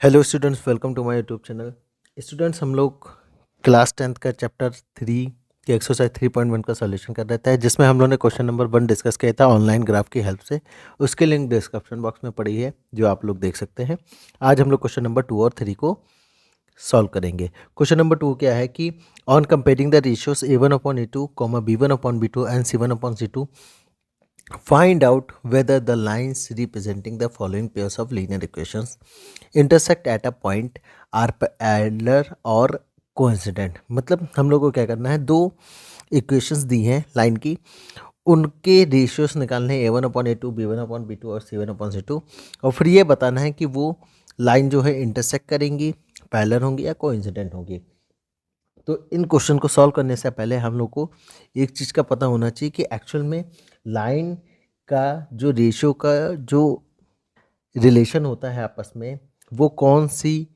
Hello students, welcome to my YouTube channel. Students, हम लोग class 10th का chapter 3 की एक्सरसाइज 3.1 का सॉल्यूशन कर रहे थे, जिसमें हम लोगों ने क्वेश्चन नंबर 1 डिस्कस किया था ऑनलाइन ग्राफ की हेल्प से। उसके लिंक डिस्क्रिप्शन बॉक्स में पड़ी है, जो आप लोग देख सकते हैं। आज हम लोग क्वेश्चन नंबर 2 और 3 को सॉल्व करेंगे। क्वेश्चन नंबर 2 क्या है कि on comparing the ratios a1/a2, b1/b2 and c1/c2, find out whether the lines representing the following pairs of linear equations intersect at a point are parallel or coincident। मतलब हम लोग को क्या करना है, दो इक्वेशंस दी हैं लाइन की, उनके रेशियोज निकालने हैं a1/a2, b1/b2 और c1/c2, और फिर ये बताना है कि वो लाइन जो है इंटरसेक्ट करेंगी, पैरेलल होंगी या कोइंसिडेंट होंगी। तो इन क्वेश्चन को सॉल्व करने से पहले हम लोग को एक चीज़ का पता होना चाहिए कि एक्चुअल में लाइन का जो रेशियो का जो रिलेशन होता है आपस में, वो कौन सी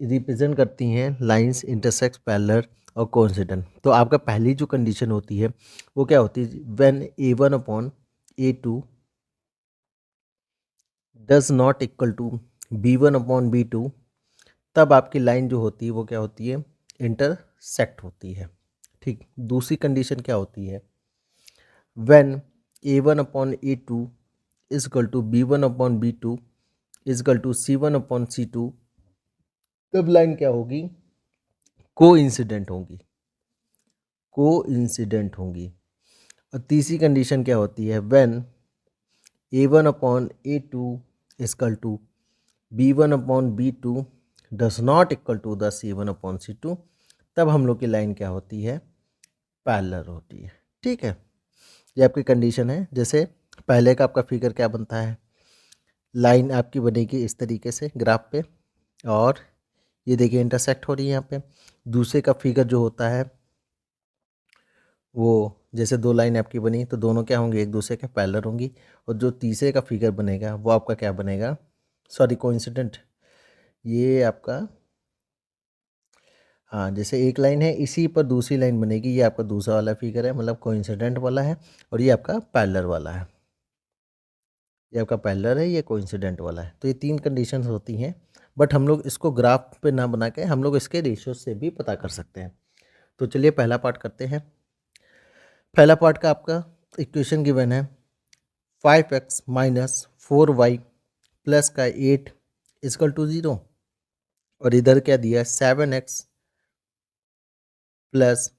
रिप्रेजेंट करती हैं लाइंस इंटरसेक्ट, पैरेलल और कोइंसिडेंट। तो आपका पहली जो कंडीशन होती है वो क्या होती है, when a1/a2 does not equal to b1/b2, तब आपकी लाइन जो होती है वो क्या होती है, इंटरसेक्ट होती है। ठीक, दूसरी कंडीशन क्या होती है, when a1/a2 is equal to b1/b2 is equal to c1/c2, तब लाइन क्या होगी, कोइंसिडेंट होगी, कोइंसिडेंट होगी। और तीसरी कंडीशन क्या होती है, when a1/a2 is equal to b1/b2 does not equal to the c1/c2, तब हम लोग की लाइन क्या होती है, पैरेलल होती है। ठीक है, ये आपकी कंडीशन है। जैसे पहले का आपका फिगर क्या बनता है, लाइन आपकी बनेगी इस तरीके से ग्राफ पे, और ये देखिए इंटरसेक्ट हो रही है यहाँ पे। दूसरे का फिगर जो होता है वो, जैसे दो लाइन आपकी बनी तो दोनों क्या होंगे, एक दूसरे के पैरेलल होंगी। और जो तीसरे का फिगर बनेगा वो आपका क्या बनेगा, सॉरी कोइंसिडेंट, ये आपका, हाँ, जैसे एक लाइन है इसी पर दूसरी लाइन बनेगी, ये आपका दूसरा वाला फिगर है, मतलब कोइंसिडेंट वाला है, और ये आपका पैरेलल वाला है। ये आपका पैरेलल है, ये कोइंसिडेंट वाला है। तो ये तीन कंडीशंस होती हैं, बट हम लोग इसको ग्राफ पे ना बना के हम लोग इसके रेशियो से भी पता कर सकते हैं। तो चलिए पहला पार्ट करते हैं। पहला पार्ट का आपका इक्वेशन गिवन है 5x माइनस 4y प्लस का 8 इजकल टू 0, और इधर क्या दिया है 7x plus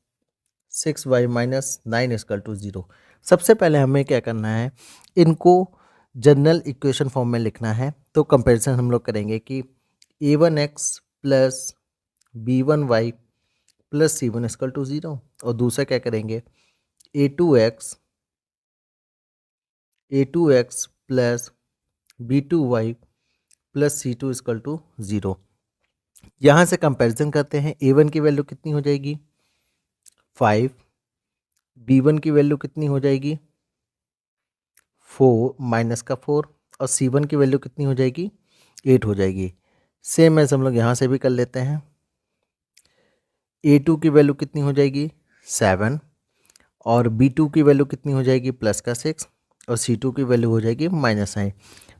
6y minus 9 is equal to 0। सबसे पहले हमें क्या करना है, इनको जनरल इक्वेशन फॉर्म में लिखना है। तो कंपैरिजन हम लोग करेंगे कि a1x plus b1y plus c1 is equal to 0, और दूसरा क्या करेंगे a2x plus b2y plus c2 equal to 0। यहाँ से कंपैरिजन करते हैं, a1 की वैल्यू कितनी हो जाएगी 5, b1 की वैल्यू कितनी हो जाएगी 4 माइनस का 4, और c1 की वैल्यू कितनी हो जाएगी 8 हो जाएगी। सेम एज हम लोग यहाँ से भी कर लेते हैं, a2 की वैल्यू कितनी हो जाएगी 7, और b2 की वैल्यू कितनी हो जाएगी प्लस का 6, और c2 की वैल्यू हो जाएगी -9।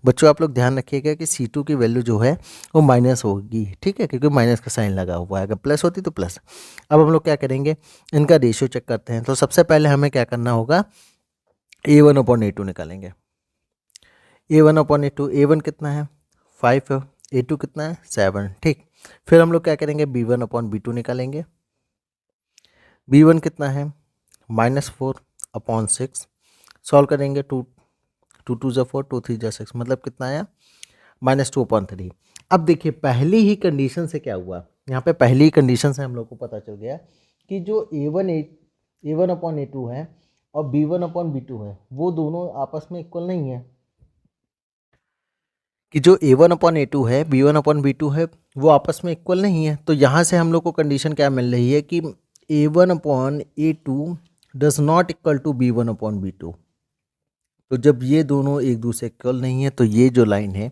बच्चों आप लोग ध्यान रखिएगा कि c2 की वैल्यू जो है वो माइनस होगी, ठीक है, क्योंकि माइनस का साइन लगा हुआ है, अगर प्लस होती तो प्लस। अब हम लोग क्या करेंगे, इनका रेशियो चेक करते हैं। तो सबसे पहले हमें क्या करना होगा, a1/a2 निकालेंगे। a1/a2, a1 कितना है 5 है, a2 कितना है 7, ठीक। फिर हम लोग क्या करेंगे, b1/b2 निकालेंगे। b1 कितना है -4/6, सॉल्व करेंगे, 2 2 ज़ा 4, 2 3 ज़ा 6, मतलब कितना आया -2/3। अब देखिए पहली ही कंडीशन से क्या हुआ, यहाँ पे पहली ही कंडीशन से हम लोग को पता चल गया कि जो a1/a2 है और b1/b2 है, वो दोनों आपस में इक्वल नहीं है। कि जो a1/a2 है, b1/b2 है, वो आपस में इक्वल नहीं है। तो यहाँ से हम लोग को कंडीशन क्या मिल रही है कि a1/a2 does not equal to b1/b2। तो जब ये दोनों एक दूसरे इक्वल नहीं है, तो ये जो लाइन है,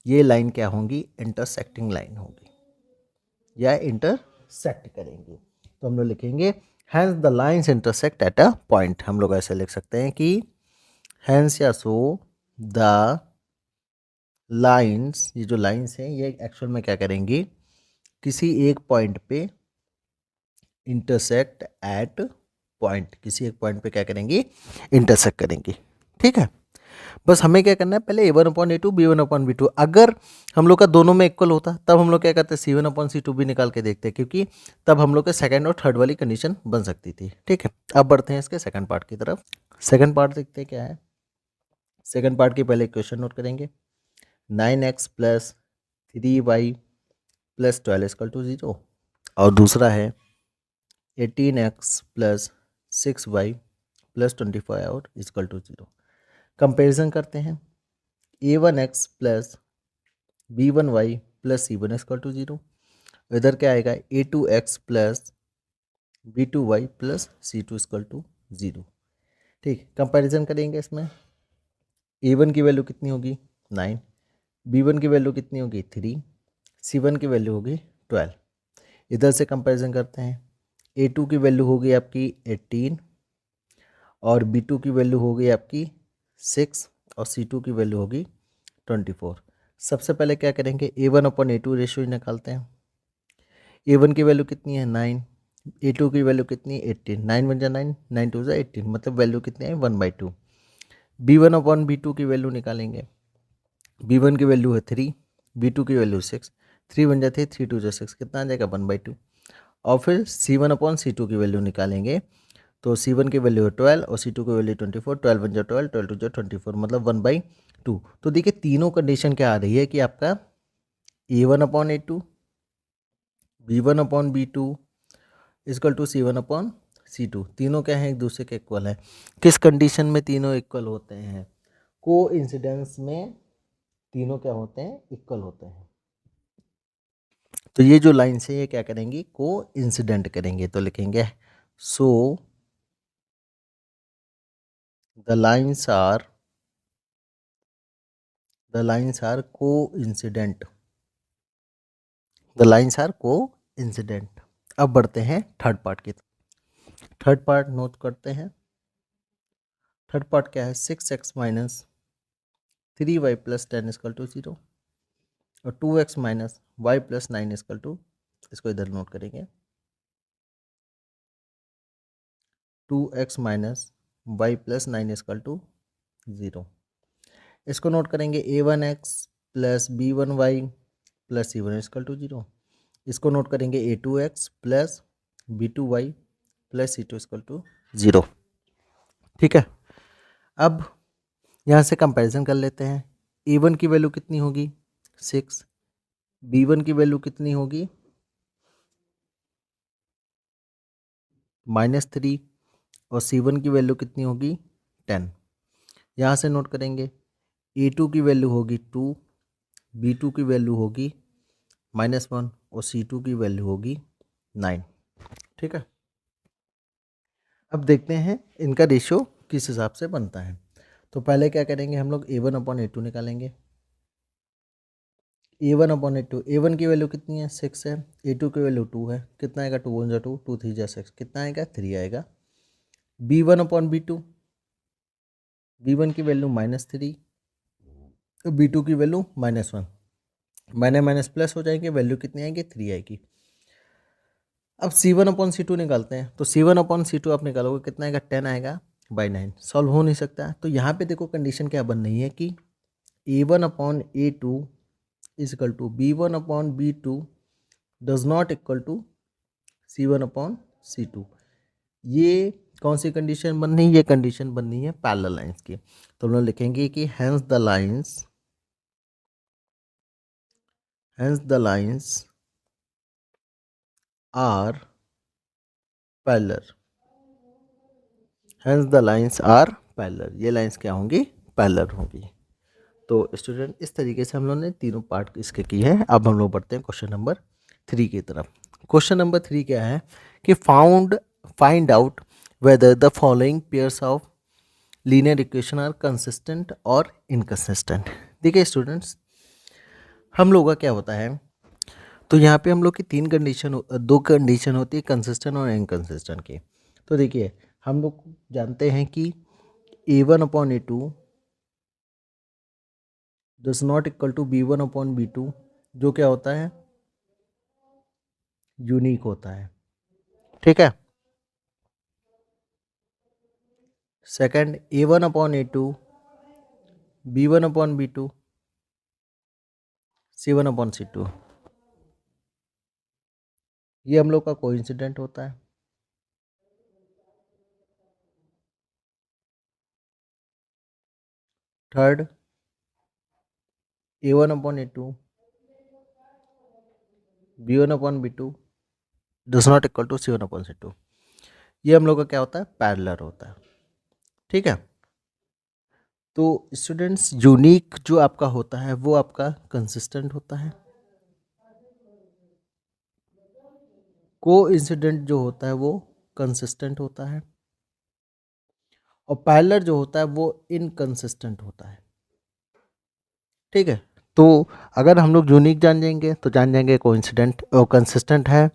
ये लाइन क्या होंगी, इंटरसेक्टिंग लाइन होगी, या इंटरसेक्ट करेंगे। तो हम लोग लिखेंगे hence the lines intersect at a point. हम लोग ऐसे लिख सकते हैं कि हैंस या सो द लाइंस, ये जो लाइंस हैं ये एक्चुअल में क्या करेंगी, किसी एक पॉइंट पे इंटरसेक्ट एट पॉइंट, किसी एक पॉइंट पे क्या करेंगी, इंटरसेक्ट करेंगी। ठीक है, बस हमें क्या करना है, पहले a1/a2 b1/b2, अगर हम लोग का दोनों में इक्वल होता तब हम लोग क्या करते, c1/c2 भी निकाल के देखते, क्योंकि तब हम लोग के सेकंड और थर्ड वाली कंडीशन बन सकती थी। ठीक है, अब बढ़ते हैं इसके सेकंड पार्ट की तरफ। सेकंड पार्ट देखते हैं क्या है। सेकंड पार्ट की पहले इक्वेशन नोट करेंगे, 9x प्लस 3y प्लस 12 = 0, और दूसरा है 18x plus 6y plus 25 = 0। Comparison करते हैं, a1x plus b1y plus c1 = 0, इधर क्या आएगा, a2x plus b2y plus c2 = 0। ठीक, कंपैरिजन करेंगे इसमें, a1 की वैल्यू कितनी होगी 9, b1 की वैल्यू कितनी होगी 3, c1 की वैल्यू होगी 12। इधर से कंपैरिजन करते हैं, a2 की वैल्यू होगी आपकी 18 और b2 की वैल्यू होगी आपकी 6 और c2 की वैल्यू होगी 24। सबसे पहले क्या करेंगे, a1/a2 रेशियो निकालते हैं। a1 की वैल्यू कितनी है 9, a2 की वैल्यू कितनी है 18, 9 × 9 9 2 18, मतलब वैल्यू कितनी है 1/2। b1/b2 की वैल्यू निकालेंगे, b1 की वैल्यू है 3, b2 की वैल्यू 6, 3 × 3 3 2 6, कितना आ जाएगा 1/2। और फिर c1/c2 की वैल्यू निकालेंगे, तो c1 की वैल्यू है 12 और c2 की वैल्यू 24, 12 × 12 12 2 24, मतलब 1/2। तो देखिए तीनों कंडीशन क्या आ रही है कि आपका a1/a2 b1/b2 = c1/c2, तीनों क्या है एक दूसरे के इक्वल है। किस कंडीशन में तीनों इक्वल होते हैं, कोइंसिडेंस में तीनों क्या होते हैं, इक्वल होते हैं। तो ये जो लाइन है ये क्या करेंगी, कोइंसिडेंट करेंगे, तो लिखेंगे so the lines are coincident, the lines are coincident. अब बढ़ते हैं थर्ड पार्ट की। थर्ड पार्ट नोट करते हैं। थर्ड पार्ट क्या है, 6x माइनस 3y प्लस 10 = 0 और 2x माइनस y प्लस 9 = इसको इधर नोट करेंगे, 2x माइनस y प्लस 9 = 0। इसको नोट करेंगे, a1x plus b1y plus c1 = 0। इसको नोट करेंगे, a2x plus b2y plus c2 = 0। ठीक है, अब यहाँ से कंपैरिजन कर लेते हैं। a1 की वैल्यू कितनी होगी 6, b1 की वैल्यू कितनी होगी -3 और c1 की वैल्यू कितनी होगी 10। यहाँ से नोट करेंगे, a2 की वैल्यू होगी 2, b2 की वैल्यू होगी -1 और c2 की वैल्यू होगी 9। ठीक है, अब देखते हैं इनका रेशियो किस हिसाब से बनता है। तो पहले क्या करेंगे, हम लोग a1/a2 निकालेंगे। a1/a2, a1 की वैल्यू कितनी है 6 है, a2 की वैल्यू 2 है, कितना आएगा 2 × 2 2 3 6, कितना आएगा 3 आएगा। b1/b2, b1 की वैल्यू -3, b2 की वैल्यू -1, माइनस माइनस प्लस हो जाएंगे, वैल्यू कितनी आएगी 3 आएगी। अब c1/c2 निकालते हैं, तो c1/c2 आप निकालोगे कितना आएगा 10 आएगा बाई 9, सॉल्व हो नहीं सकता। तो यहाँ पे देखो कंडीशन क्या बन रही है कि a1/a2 = b1/b2 does not equal to c1/c2। ये कौन सी कंडीशन बन रही है, ये कंडीशन बन रही है पैरेलल लाइंस की। तो हम लोग लिखेंगे कि hence the lines are parallel, hence the lines are parallel, ये लाइंस क्या होंगी, पैरेलल होंगी। तो स्टूडेंट इस तरीके से हम लोग ने तीनों पार्ट इसके की है। अब हम लोग बढ़ते हैं क्वेश्चन नंबर 3 की तरफ। क्वेश्चन नंबर 3 क्या है कि find out whether the following pairs of linear equation are consistent और इनकंसिस्टेंट। देखिए स्टूडेंट्स, हम लोगों का क्या होता है, तो यहाँ पे हम लोग की दो कंडीशन होती है, कंसिस्टेंट और इनकंसिस्टेंट की। तो देखिए हम लोग जानते हैं कि a1/a2 does not equal to B1/B2, जो क्या होता है, यूनिक होता है। ठीक है। सेकंड, A1/A2, B1/B2, C1/C2, ये हम लोग का कोइंसिडेंट होता है। Third, A1/A2, B1/B2 does not equal to C1/C2, ये हम लोग का क्या होता है, पैरेलल होता है। ठीक है। तो स्टूडेंट्स, यूनिक जो आपका होता है वो आपका कंसिस्टेंट होता है। कोइंसिडेंट जो होता है वो कंसिस्टेंट होता है, और पैरेलल जो होता है वो इनकंसिस्टेंट होता है। ठीक है। तो अगर हम लोग यूनिक जान जाएंगे तो जान जाएंगे कोइंसिडेंट और कंसिस्टेंट है।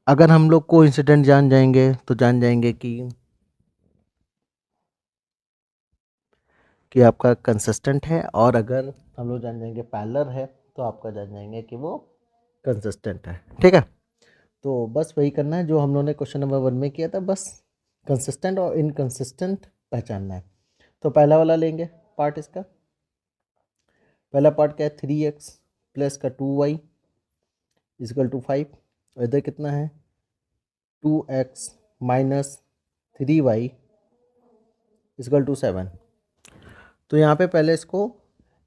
अगर हम लोग कोइंसिडेंट जान जाएंगे तो जान जाएंगे कि आपका कंसिस्टेंट है, और अगर हम लोग जान जाएंगे पैरेलल है तो आपका जान जाएंगे कि वो कंसिस्टेंट है। ठीक है। तो बस वही करना है जो हम लोगों ने क्वेश्चन नंबर 1 में किया था, बस कंसिस्टेंट और इनकंसिस्टेंट पहचानना है। तो पहला वाला लेंगे पार्ट इसका। पहला पार्ट क्या है, 3x प्लस का 2y इजकल टू 5, और इधर कितना है 2x minus 3y is equal to 7। तो यहाँ पे पहले इसको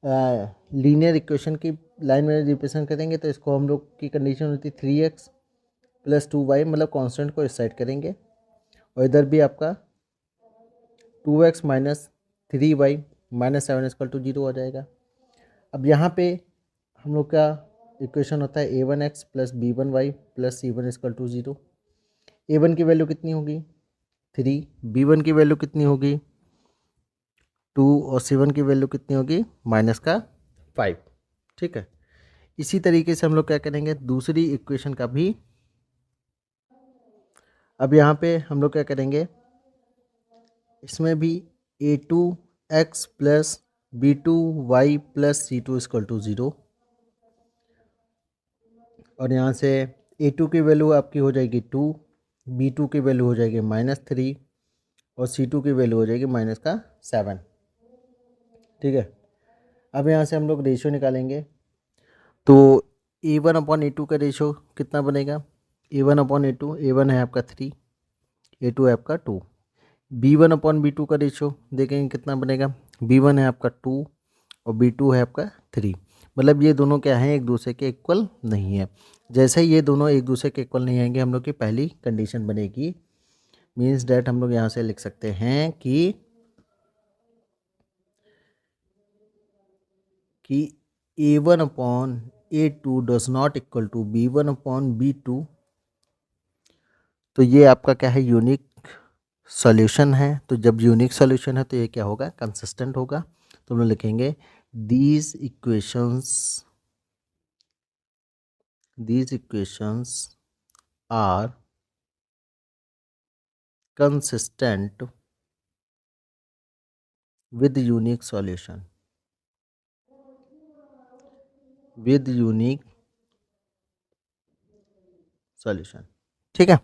लीनियर इक्वेशन की लाइन में रिप्रेजेंट करेंगे। तो इसको हम लोग की कंडीशन होती है 3x प्लस 2y, मतलब कांस्टेंट को इस साइड करेंगे, और इधर भी आपका 2x minus 3y minus 7 equal to 0 आ जाएगा। अब यहाँ पे हम लोग का इक्वेशन होता है a1x plus b1y plus c1 is equal to 0। a1 की वैल्यू कितनी होगी 3, b1 की वैल्यू कितनी होगी 2, और c1 की वैल्यू कितनी होगी माइनस का 5। ठीक है। इसी तरीके से हम लोग क्या करेंगे दूसरी इक्वेशन का भी। अब यहाँ पे हम लोग क्या करेंगे, इसमें भी a2x plus b2y plus c2 equal to 0, और यहाँ से a2 की वैल्यू आपकी हो जाएगी 2, b2 की वैल्यू हो जाएगी -3, और c2 की वैल्यू हो जाएगी माइनस का 7। ठीक है। अब यहाँ से हम लोग रेशियो निकालेंगे। तो a1/a2 का रेशियो कितना बनेगा, a1/a2, a1 है आपका 3, a2 है आपका 2। b1/b2 का रेशियो देखेंगे कितना बनेगा, b1 है आपका 2 और b2 है आपका 3। मतलब ये दोनों क्या हैं, एक दूसरे के इक्वल नहीं है। जैसे ही ये दोनों एक दूसरे के इक्वल नहीं आएंगे, हम लोग की पहली कंडीशन बनेगी। मीन्स डैट हम लोग यहाँ से लिख सकते हैं कि a1/a2 does not equal to b1/b2। तो ये आपका क्या है, यूनिक सॉल्यूशन है। तो जब यूनिक सॉल्यूशन है तो ये क्या होगा, कंसिस्टेंट होगा। तो हम लोग लिखेंगे these equations are consistent with unique solution, with unique solution। ठीक है।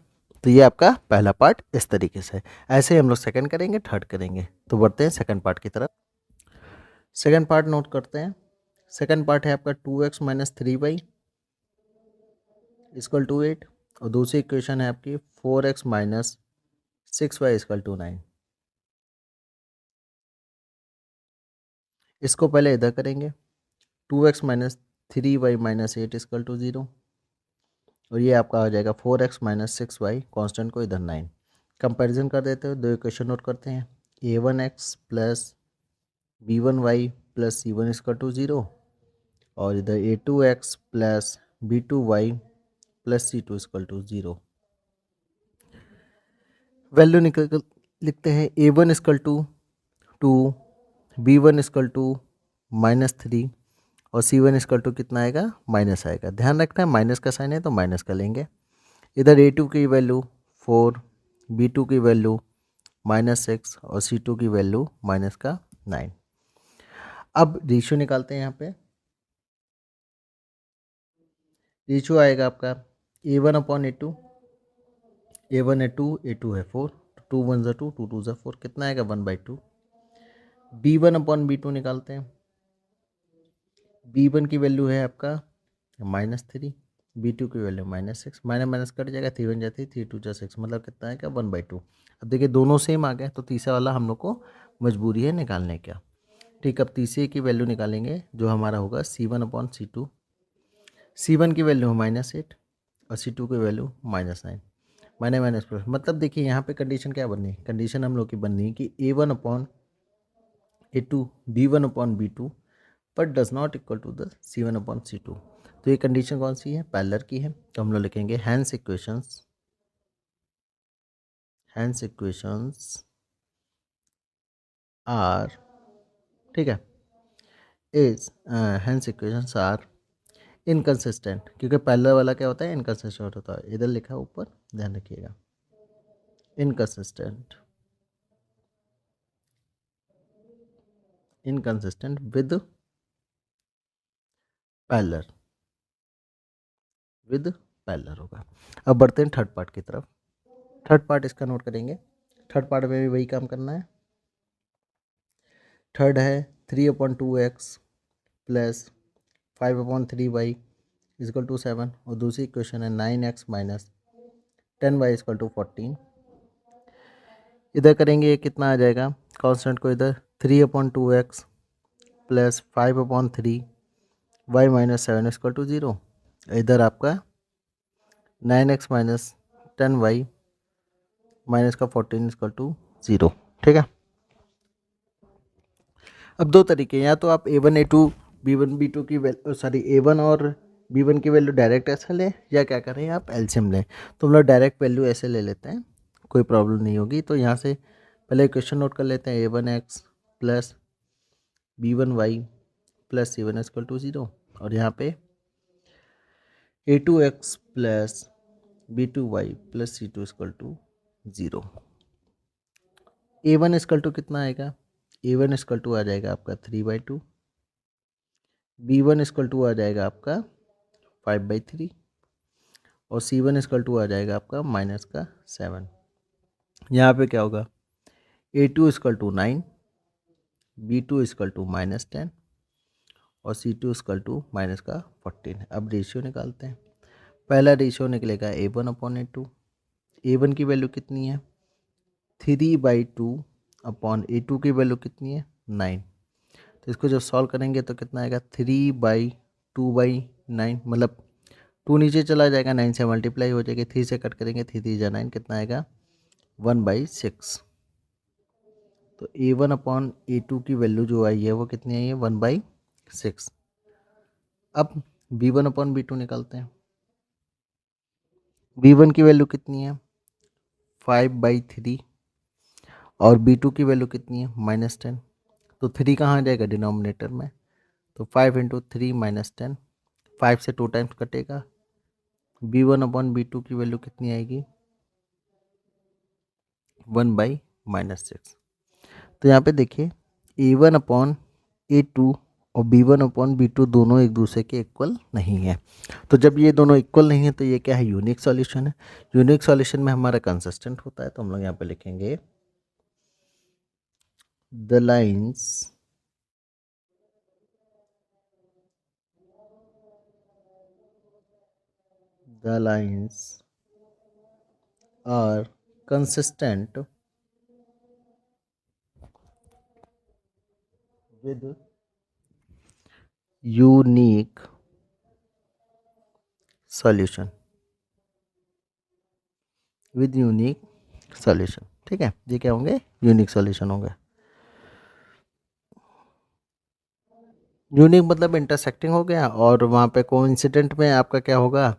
तो ये आपका पहला पार्ट इस तरीके से। ऐसे ही हम लोग सेकंड करेंगे, थर्ड करेंगे। तो बढ़ते हैं सेकंड पार्ट की तरफ। सेकंड पार्ट नोट करते हैं। सेकंड पार्ट है आपका 2x minus 3y equal to 8, और दूसरी इक्वेशन है आपकी 4x minus 6y equal to 9। इसको पहले इधर करेंगे, 2x minus 3y minus 8 equal to 0, और ये आपका हो जाएगा 4x माइनस 6y, कॉन्स्टेंट को इधर 9। कंपेरिजन कर देते हैं, दो इक्वेशन नोट करते हैं, a1x plus b1y plus c1 equal to 0, और इधर a2x plus b2y plus c2 equal to 0। Value निकल लिखते हैं, a1 equal to 2, b1 equal to -3, और c1 इक्वल टू कितना आएगा, माइनस आएगा। ध्यान रखना है माइनस का साइन है तो माइनस का लेंगे। इधर a2 की वैल्यू 4, b2 की वैल्यू -6, और c2 की वैल्यू माइनस का 9। अब रेशियो निकालते हैं। यहाँ पे रेशियो आएगा आपका A1/A2, A1 है 2, A2 है 4, 2 1 ज़ा 2, 2 2 ज़ा 4, कितना आएगा 1/2। B1/B2 निकालते हैं। B1 की वैल्यू है आपका -3, B2 की वैल्यू -6, माइनस माइनस कट जाएगा, 3 1 ज़ा 3, 3 2 ज़ा 6, मतलब कितना आएगा 1/2। अब देखिए दोनों सेम आ गए, तो तीसरा वाला हम लोग को मजबूरी है निकालने का। ठीक, अब तीसरे की वैल्यू निकालेंगे जो हमारा होगा C1/C2। C1 की वैल्यू -8 और C2 की वैल्यू -9, माइनस माइनस प्लस, मतलब देखिए यहाँ पे कंडीशन क्या बननी है, कंडीशन हम लोग की बननी है कि A1/A2 B1/B2 but does not equal to the C1/C2। तो ये कंडीशन कौन सी है, पैरेलल की है। तो हम लोग लिखेंगे हैंस इक्वेशंस आर, ठीक है, is hence equations are inconsistent, क्योंकि पैरेलल वाला क्या होता है, इनकंसिस्टेंट होता है। इधर लिखा है ऊपर, ध्यान रखिएगा, इनकंसिस्टेंट विद पैरेलल, होगा। अब बढ़ते हैं थर्ड पार्ट की तरफ। थर्ड पार्ट इसका नोट करेंगे। थर्ड पार्ट में भी वही काम करना है। थर्ड है 3/2x plus 5/3y is equal to 7, और दूसरी इक्वेशन है 9x minus 10y is equal to 14। इधर करेंगे, कितना आ जाएगा, कांस्टेंट को इधर 3/2x plus 5/3y minus 7 equal to 0। इधर आपका 9x माइनस 10y माइनस का 14 इजकल टू 0, ठीक है। अब दो तरीके, या तो आप A1/A2 B1/B2 की वैल्यू, सॉरी A1 और B1 की वैल्यू डायरेक्ट ऐसे लें, या क्या करें आप एलसीएम लें। तो हम लोग डायरेक्ट वैल्यू ऐसे ले लेते हैं, कोई प्रॉब्लम नहीं होगी। तो यहाँ से पहले इक्वेशन नोट कर लेते हैं, A1x plus B1y plus C1 equal to 0, और यहाँ पे A2x plus B2y plus C2 equal to 0। A1 equal to कितना आएगा, A1 इक्वल टू आ जाएगा आपका 3/2, B1 इक्वल टू आ जाएगा आपका 5/3, और C1 इक्वल टू आ जाएगा आपका माइनस का 7। यहाँ पे क्या होगा, A2 equal to 9, B2 equal to -10 और C2 इक्वल टू माइनस का 14। अब रेशियो निकालते हैं। पहला रेशियो निकलेगा A1/A2। A1 की वैल्यू कितनी है 3/2 अपॉन A2 की वैल्यू कितनी है 9। तो इसको जब सॉल्व करेंगे तो कितना आएगा 3/2/9, मतलब 2 नीचे चला जाएगा, 9 से मल्टीप्लाई हो जाएगी, 3 से कट करेंगे, 3 3 जा 9, कितना आएगा 1/6। तो A1/A2 की वैल्यू जो आई है वो कितनी आई है 1/6। अब B1/B2 निकालते हैं। B1 की वैल्यू कितनी है 5/3 और B2 की वैल्यू कितनी है -10। तो 3 कहाँ आ जाएगा डिनोमिनेटर में, तो 5 × 3 -10, 5 से 2 टाइम्स कटेगा। B1/B2 की वैल्यू कितनी आएगी 1/-6। तो यहाँ पे देखिए A1/A2 और B1/B2 दोनों एक दूसरे के इक्वल नहीं है। तो जब ये दोनों इक्वल नहीं है तो ये क्या है, यूनिक सॉल्यूशन है। यूनिक सॉल्यूशन में हमारा कंसिस्टेंट होता है, तो हम लोग यहाँ पे लिखेंगे the lines are consistent with unique solution, ठीक है। ये क्या होंगे, यूनिक सॉल्यूशन होंगे। यूनिक मतलब इंटरसेक्टिंग हो गया, और वहाँ पे कोइंसिडेंट में आपका क्या होगा,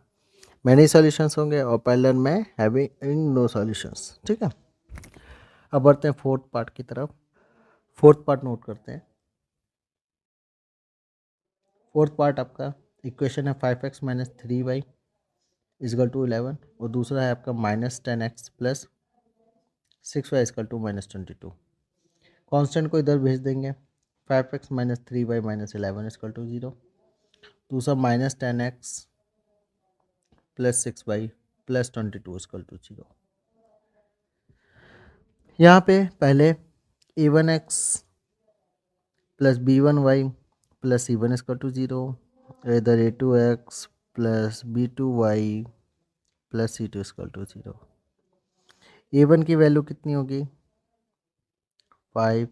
मैनी सॉल्यूशंस होंगे, और पैरेलल में हैविंग नो सॉल्यूशंस, ठीक है। अब बढ़ते हैं फोर्थ पार्ट की तरफ। फोर्थ पार्ट नोट करते हैं। फोर्थ पार्ट आपका इक्वेशन है 5x minus 3y is equal to 11, और दूसरा है आपका -10x plus 6y is equal to -22। Constant को इधर भेज देंगे। 5x minus 3y minus 11 is equal to 0। दूसरा minus 10x plus 6y plus 22 equal to 0। यहाँ पे पहले a1x plus b1y plus c1 is equal to 0, इधर a2x plus b2y plus c2 equal to 0। a1 की वैल्यू कितनी होगी 5,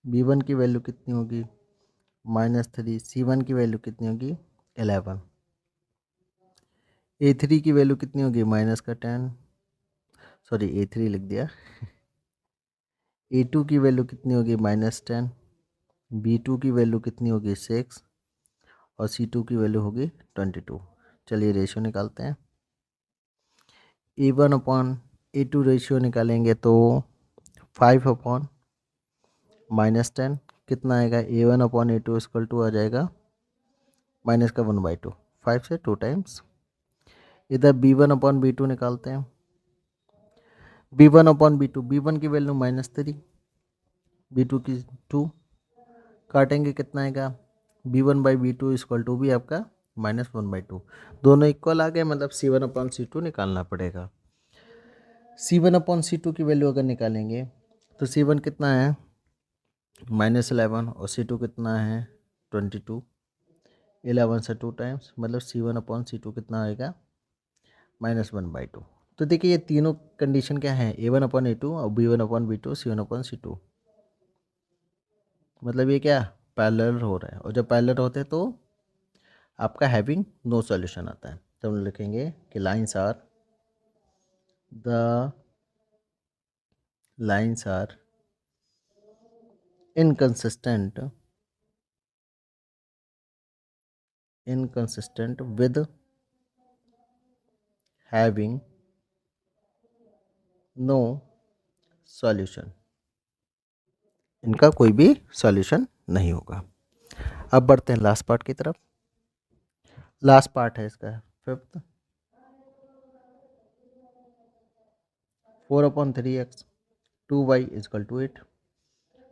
b1 की वैल्यू कितनी होगी -3, c1 की वैल्यू कितनी होगी 11, a3 की वैल्यू कितनी होगी -10, सॉरी a3 लिख दिया, a2 की वैल्यू कितनी होगी -10, b2 की वैल्यू कितनी होगी 6 और c2 की वैल्यू होगी 22। चलिए रेशियो निकालते हैं। a1 अपॉन a2 रेशियो निकालेंगे तो 5 अपॉन -10 कितना आएगा a1 upon a2 equal to आ जाएगा माइनस का 1/2, 5 से 2 टाइम्स। इधर b1 अपॉन b2 निकालते हैं। b1 अपॉन b2, b1 की वैल्यू -3, b2 की 2, काटेंगे कितना आएगा b1 by b2 equal to भी आपका -1/2। दोनों इक्वल आ गए, मतलब c1 अपॉन c2 निकालना पड़ेगा। c1 अपॉन c2 की वैल्यू अगर निकालेंगे तो c1 कितना है -11 और c2 कितना है 22, 11 से 2 टाइम्स, मतलब c1 अपॉन c2 कितना आएगा -1/2। तो देखिए ये तीनों कंडीशन क्या है a1 अपॉन a2 और b1 upon b2 c1 upon c2, मतलब ये क्या पैरेलल हो रहा है, और जब पैरेलल होते हैं तो आपका हैविंग नो सॉल्यूशन आता है। तो हम लिखेंगे कि lines are inconsistent with having no solution, इनका कोई भी सॉल्यूशन नहीं होगा। अब बढ़ते हैं लास्ट पार्ट की तरफ। लास्ट पार्ट है इसका 5th, 4/3x 2y is equal to 8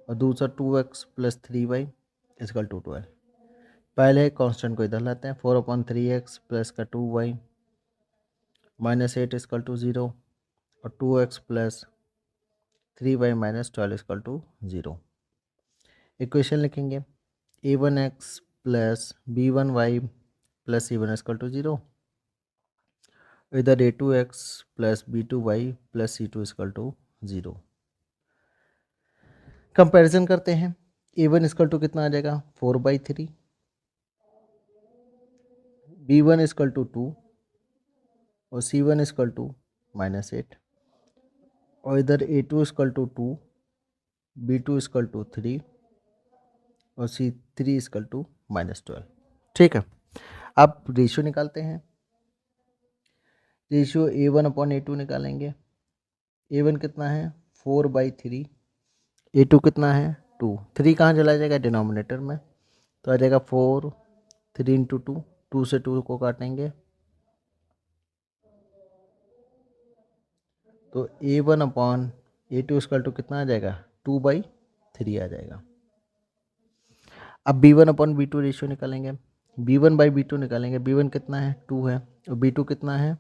और दूसरा 2x plus 3y is equal to 12। पहले कांस्टेंट को इधर लाते हैं, 4/3x प्लस का 2y माइनस 8 इजकल टू 0 और 2x plus 3y minus 12 equal to 0। Equation लिखेंगे a1x plus b1y plus c1 is equal to 0, इधर a2x plus b2y plus c2 equal to 0। Comparison करते हैं, a1 इजकल टू कितना आ जाएगा 4/3, b1 is equal to 2 और c1 is equal to -8 और इधर a2 is equal to 2, b2 is equal to 3 और c3 इजकल टू -12। ठीक है, अब रेशियो निकालते हैं। रेशियो a1 अपॉन a2 निकालेंगे। a1 कितना है 4/3, a2 कितना है 2, 3 कहाँ चला जाएगा डिनोमिनेटर में, तो आ जाएगा 4, 3 इंटू 2, 2 से 2 को काटेंगे तो a1 upon a2 equal to कितना आ जाएगा 2/3 आ जाएगा। अब b1 अपॉन b2 रेशियो निकालेंगे, b1/b2 निकालेंगे। b1 कितना है 2 है और b2 कितना है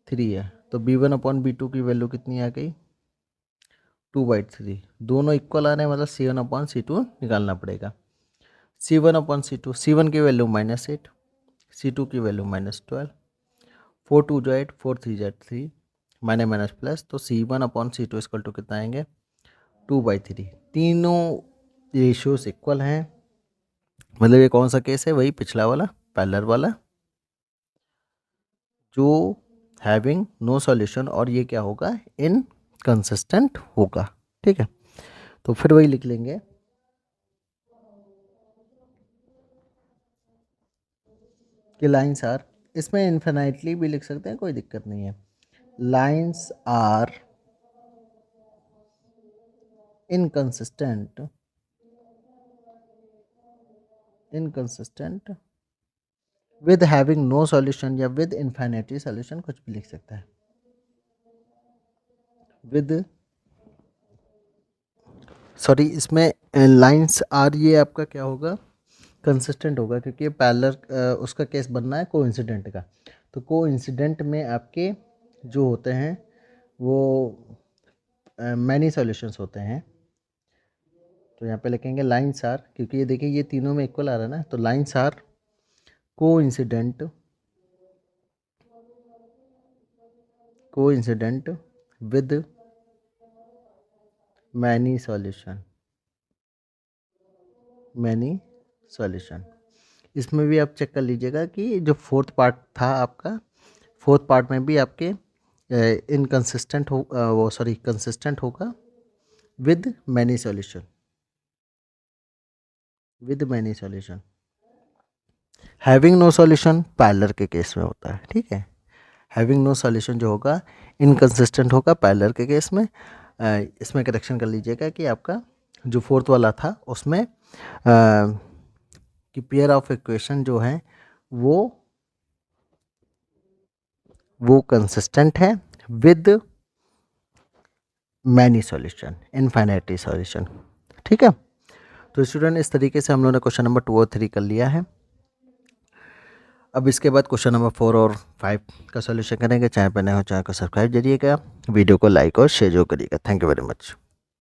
3 है, तो b1 अपॉन b2 की वैल्यू कितनी आ गई 2/3। दोनों इक्वल आ रहे हैं, मतलब c1 अपॉन c2 निकालना पड़ेगा। c1 अपॉन c2, c1 की वैल्यू -8, c2 की वैल्यू -12, 4 2 जो 8, 4 3 3, माइनस माइनस प्लस, तो c1 upon c2 equal to कितना आएंगे 2/3। तीनों रेशियोस इक्वल हैं, मतलब ये कौन सा केस है, वही पिछला वाला पैरेलल वाला जो हैविंग नो सॉल्यूशन, और ये क्या होगा इनकंसिस्टेंट होगा। ठीक है, तो फिर वही लिख लेंगे कि लाइंस आर, इसमें इन्फिनाइटली भी लिख सकते हैं, कोई दिक्कत नहीं है। Lines are inconsistent with having no solution या with infinity solution, कुछ भी लिख सकता है। with सॉरी, इसमें लाइंस आर ये आपका क्या होगा, कंसिस्टेंट होगा, क्योंकि पैरेलल उसका केस बनना है कोइंसिडेंट का। तो कोइंसिडेंट में आपके जो होते हैं वो मैनी सॉल्यूशंस होते हैं। तो यहाँ पे लिखेंगे लाइंस आर, क्योंकि ये देखिए ये तीनों में इक्वल आ रहा है ना, तो lines are coincident with many solution. इसमें भी आप चेक कर लीजिएगा कि जो फोर्थ पार्ट था आपका, फोर्थ पार्ट में भी आपके इनकंसिस्टेंट हो वो सॉरी कंसिस्टेंट होगा with many solution, having no solution parallel के केस में होता है, ठीक है। हैविंग नो सॉल्यूशन जो होगा इनकंसिस्टेंट होगा पैरेलल के केस में। इसमें करेक्शन कर लीजिएगा कि आपका जो फोर्थ वाला था उसमें कि पेयर ऑफ इक्वेशन जो है वो कंसिस्टेंट है with many solution, infinitely solution, ठीक है। तो स्टूडेंट इस तरीके से हम लोगों ने क्वेश्चन नंबर 2 और 3 कर लिया है। अब इसके बाद क्वेश्चन नंबर 4 और 5 का सॉल्यूशन करेंगे। चाहे पहले हो चाहे को सब्सक्राइब करिएगा, वीडियो को लाइक और शेयर जो करिएगा। Thank you very much.